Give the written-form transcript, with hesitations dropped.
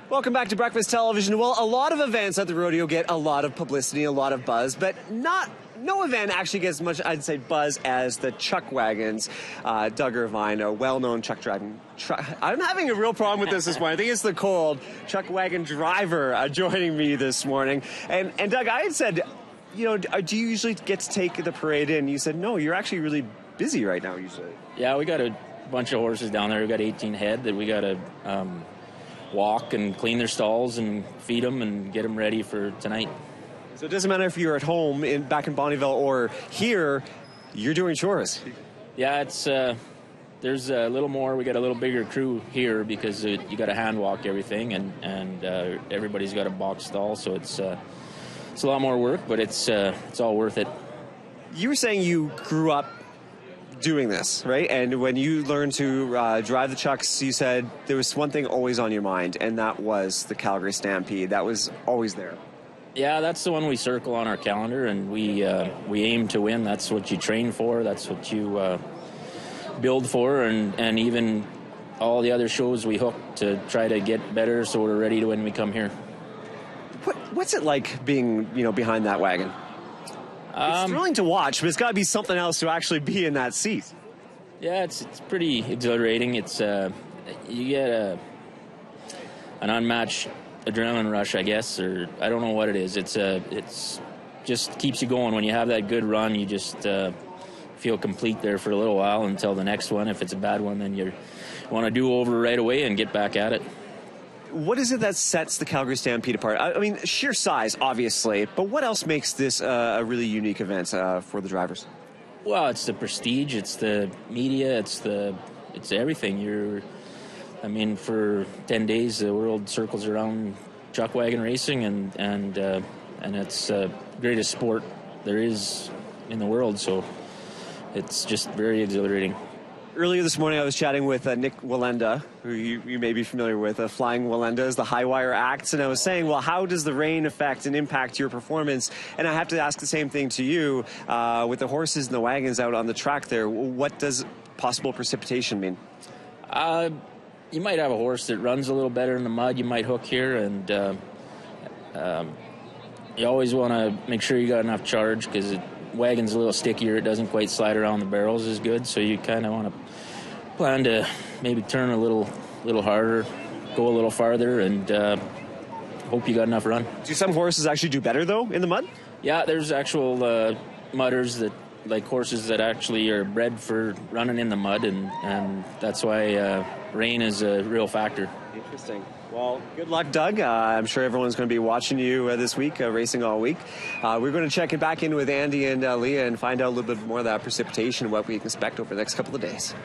Welcome back to Breakfast Television. Well, a lot of events at the rodeo get a lot of publicity, a lot of buzz, but no event actually gets much, I'd say, buzz as the Chuck Wagons. Doug Irvine, a well-known truck driving. I'm having a real problem with this morning. I think it's the cold. Chuck Wagon driver joining me this morning. And Doug, I had said, do you usually get to take the parade in? You said, no, you're actually really busy right now usually. Yeah, we got a bunch of horses down there. We got 18 head that we got to walk and clean their stalls and feed them and get them ready for tonight. So it doesn't matter if you're at home back in Bonnyville or here, you're doing chores. Yeah, it's there's a little more. We got a little bigger crew here because you got to hand walk everything and everybody's got a box stall, so it's a lot more work, but it's all worth it. You were saying you grew up doing this, right? And when you learned to drive the trucks, you said there was one thing always on your mind, and that was the Calgary Stampede. That was always there. Yeah, that's the one we circle on our calendar, and we aim to win. That's what you train for. That's what you build for, and even all the other shows we hook to try to get better so we're ready to when we come here. What's it like being, behind that wagon? It's thrilling to watch, but it's got to be something else to actually be in that seat. Yeah, it's pretty exhilarating. It's you get an unmatched adrenaline rush, I guess, or I don't know what it is. It's just keeps you going. When you have that good run, you just feel complete there for a little while until the next one. If it's a bad one, then you want to do over right away and get back at it. What is it that sets the Calgary Stampede apart? I mean, sheer size, obviously, but what else makes this a really unique event for the drivers? Well, it's the prestige, it's the media, it's everything. For 10 days, the world circles around chuck wagon racing, and it's the greatest sport there is in the world, so it's just very exhilarating. Earlier this morning, I was chatting with Nick Wallenda, who you may be familiar with. Flying Wallenda is the high wire acts, and I was saying, well, how does the rain affect and impact your performance? And I have to ask the same thing to you. With the horses and the wagons out on the track there, what does possible precipitation mean? You might have a horse that runs a little better in the mud. You might hook here, and you always want to make sure you got enough charge because wagon's a little stickier. It doesn't quite slide around the barrels as good, so you kind of want to plan to maybe turn a little harder, go a little farther, and hope you got enough run. Do some horses actually do better, though, in the mud? Yeah, there's actual mudders that like horses that actually are bred for running in the mud, and that's why rain is a real factor. Interesting. Well, good luck, Doug. I'm sure everyone's going to be watching you this week, racing all week. We're going to check it back in with Andy and Leah and find out a little bit more of that precipitation and what we can expect over the next couple of days.